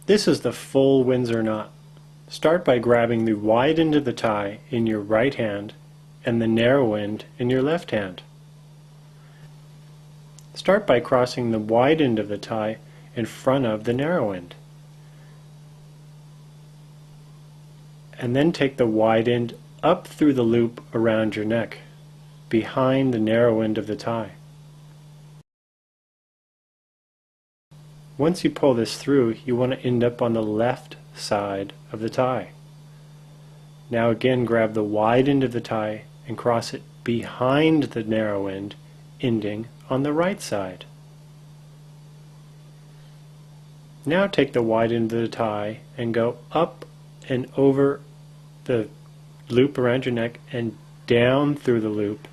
This is the full Windsor knot. Start by grabbing the wide end of the tie in your right hand and the narrow end in your left hand. Start by crossing the wide end of the tie in front of the narrow end. And then take the wide end up through the loop around your neck, behind the narrow end of the tie. Once you pull this through, you want to end up on the left side of the tie. Now again, grab the wide end of the tie and cross it behind the narrow end, ending on the right side. Now take the wide end of the tie and go up and over the loop around your neck and down through the loop,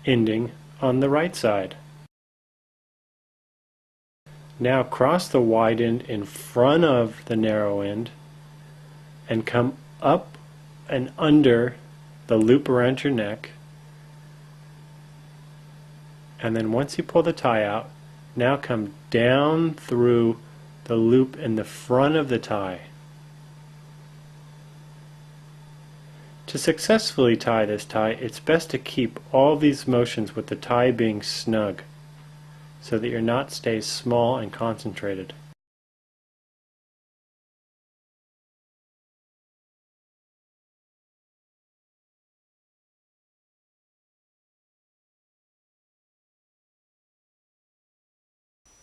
ending on the right side. Now cross the wide end in front of the narrow end and come up and under the loop around your neck. And then once you pull the tie out, now come down through the loop in the front of the tie. To successfully tie this tie, it's best to keep all these motions with the tie being snug, so that your knot stays small and concentrated.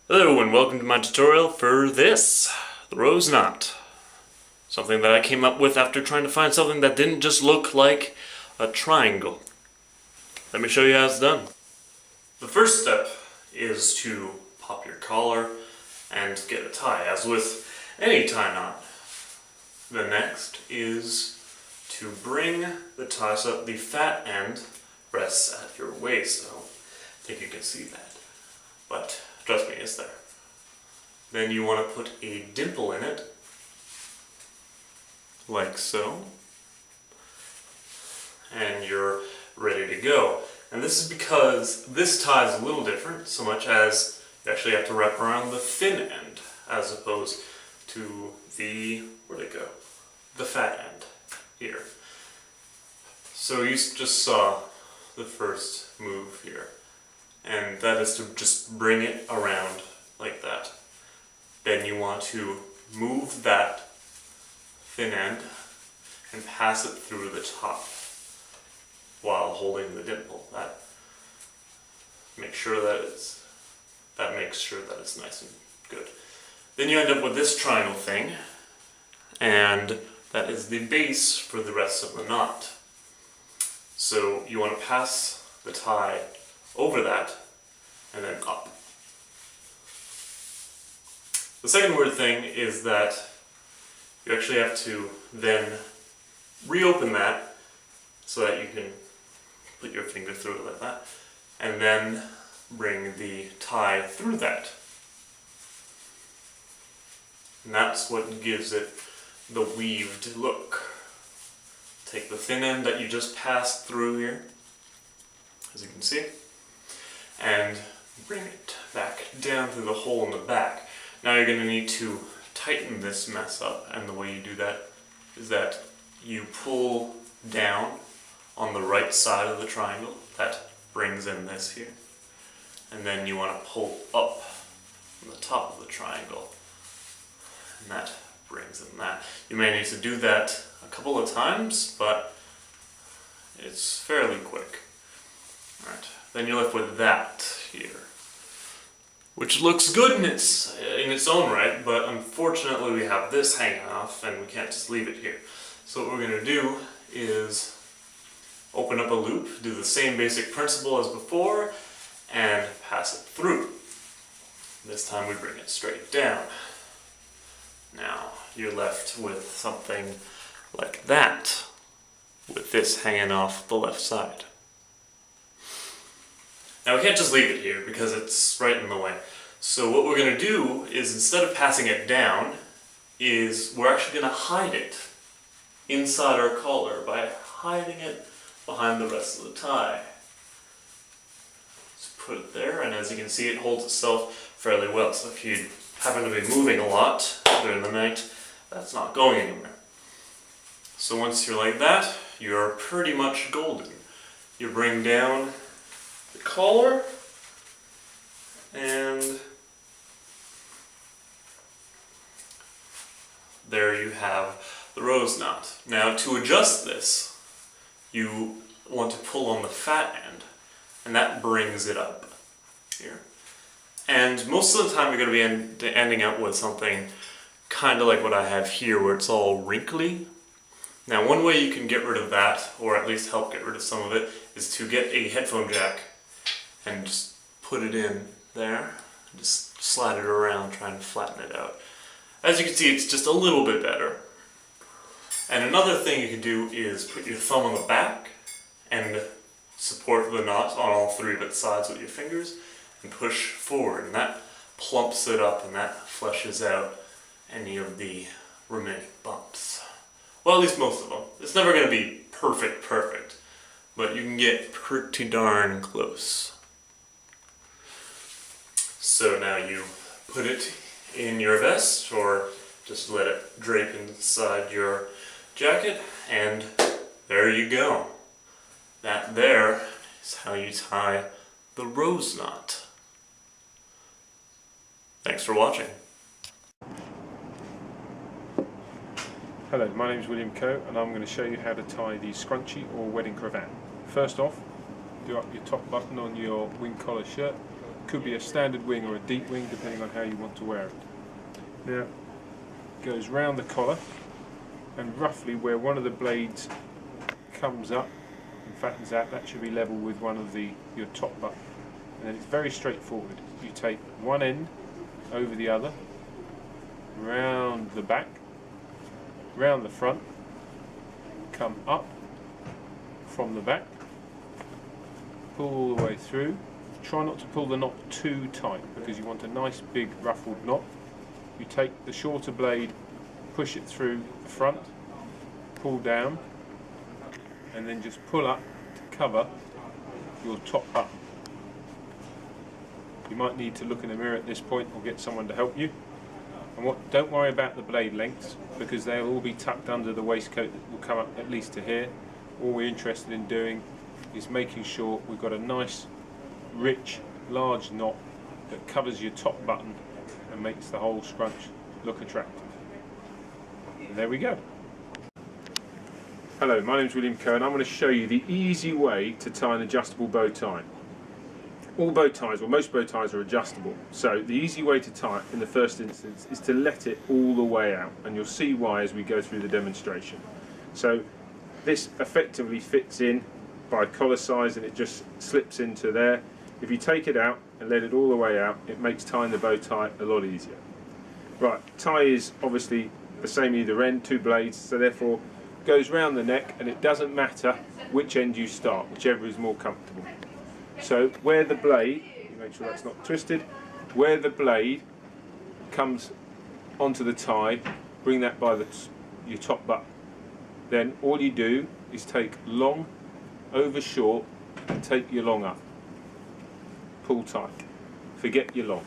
Hello and welcome to my tutorial for this, the rose knot. Something that I came up with after trying to find something that didn't just look like a triangle. Let me show you how it's done. The first step is to pop your collar and get a tie, as with any tie knot. The next is to bring the tie so that the fat end rests at your waist. I don't think you can see that, but trust me, it's there. Then you want to put a dimple in it, like so, and you're ready to go. And this is because this tie is a little different, so much as you actually have to wrap around the thin end, as opposed to the, where'd it go? The fat end, here. So you just saw the first move here, and that is to just bring it around like that. Then you want to move that thin end and pass it through the top while holding the dimple. That makes sure that it's nice and good. Then you end up with this triangle thing, and that is the base for the rest of the knot. So you want to pass the tie over that and then up. The second weird thing is that you actually have to then reopen that so that you can put your finger through it like that, and then bring the tie through that. And that's what gives it the weaved look. Take the thin end that you just passed through here, as you can see, and bring it back down through the hole in the back. Now you're going to need to tighten this mess up, and the way you do that is that you pull down on the right side of the triangle. That brings in this here. And then you want to pull up on the top of the triangle, and that brings in that. You may need to do that a couple of times, but it's fairly quick. Alright, then you're left with that here, which looks good in its own right, but unfortunately we have this hanging off and we can't just leave it here. So what we're going to do is open up a loop, do the same basic principle as before, and pass it through. This time we bring it straight down. Now you're left with something like that, with this hanging off the left side. Now we can't just leave it here because it's right in the way. So what we're going to do is, instead of passing it down, is we're actually going to hide it inside our collar by hiding it behind the rest of the tie. Just put it there, and as you can see, it holds itself fairly well. So if you happen to be moving a lot, during the night, that's not going anywhere. So once you're like that, you're pretty much golden. You bring down the collar, and there you have the rose knot. Now to adjust this, you want to pull on the fat end, and that brings it up here. And most of the time you're going to be ending up with something kind of like what I have here, where it's all wrinkly. Now one way you can get rid of that, or at least help get rid of some of it, is to get a headphone jack and just put it in there, and just slide it around, trying to flatten it out. As you can see, it's just a little bit better. And another thing you can do is put your thumb on the back and support the knot on all three of its sides with your fingers and push forward, and that plumps it up and that fleshes out any of the remaining bumps. Well, at least most of them. It's never going to be perfect, but you can get pretty darn close. So now you put it in your vest, or just let it drape inside your jacket, and there you go. That there is how you tie the rose knot. Thanks for watching. Hello, my name is William Coe, and I'm going to show you how to tie the scrunchie or wedding cravat. First off, do up your top button on your wing collar shirt. Could be a standard wing or a deep wing, depending on how you want to wear it. Now, it goes round the collar, and roughly where one of the blades comes up and fattens out, that should be level with one of your top button. And then it's very straightforward. You take one end over the other, round the back, round the front, come up from the back, pull all the way through. Try not to pull the knot too tight, because you want a nice big ruffled knot. You take the shorter blade, push it through the front, pull down, and then just pull up to cover your top button. You might need to look in the mirror at this point or get someone to help you. And don't worry about the blade lengths, because they'll all be tucked under the waistcoat that will come up at least to here. All we're interested in doing is making sure we've got a nice, rich, large knot that covers your top button and makes the whole scrunch look attractive. And there we go. Hello, my name is William Coe, and I'm going to show you the easy way to tie an adjustable bow tie. All bow ties, or most bow ties, are adjustable. So the easy way to tie it in the first instance is to let it all the way out, and you'll see why as we go through the demonstration. So this effectively fits in by collar size, and it just slips into there. If you take it out and let it all the way out, it makes tying the bow tie a lot easier. Right, tie is obviously the same either end, two blades, so therefore goes round the neck, and it doesn't matter which end you start, whichever is more comfortable. So where the blade, you make sure that's not twisted, where the blade comes onto the tie, bring that by your top button. Then all you do is take long over short and take your long up. Pull tight. Forget your long.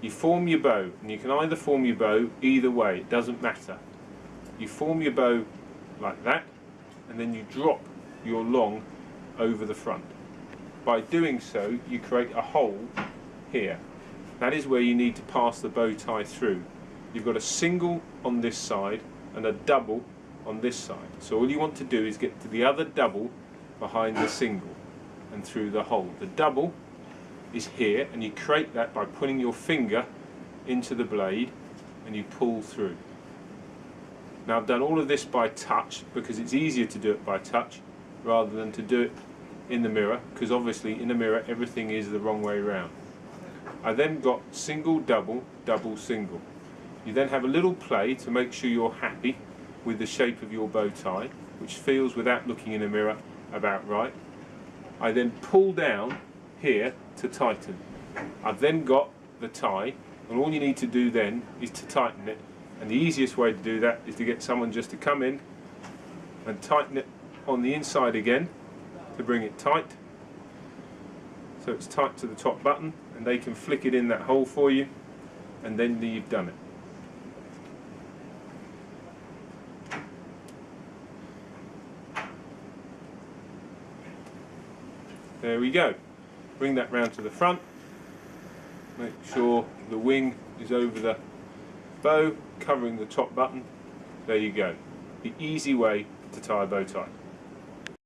You form your bow, and you can either form your bow either way, it doesn't matter. You form your bow like that, and then you drop your long over the front. By doing so, you create a hole here. That is where you need to pass the bow tie through. You've got a single on this side and a double on this side. So all you want to do is get to the other double behind the single and through the hole. The double is here, and you create that by putting your finger into the blade and you pull through. Now I've done all of this by touch because it's easier to do it by touch rather than to do it in the mirror, because obviously in the mirror everything is the wrong way around. I then got single, double, double, single. You then have a little play to make sure you're happy with the shape of your bow tie, which feels, without looking in a mirror, about right. I then pull down here to tighten. I've then got the tie, and all you need to do then is to tighten it, and the easiest way to do that is to get someone just to come in and tighten it on the inside again to bring it tight, so it's tight to the top button, and they can flick it in that hole for you, and then you've done it. There we go. Bring that round to the front. Make sure the wing is over the bow, covering the top button. There you go. The easy way to tie a bow tie.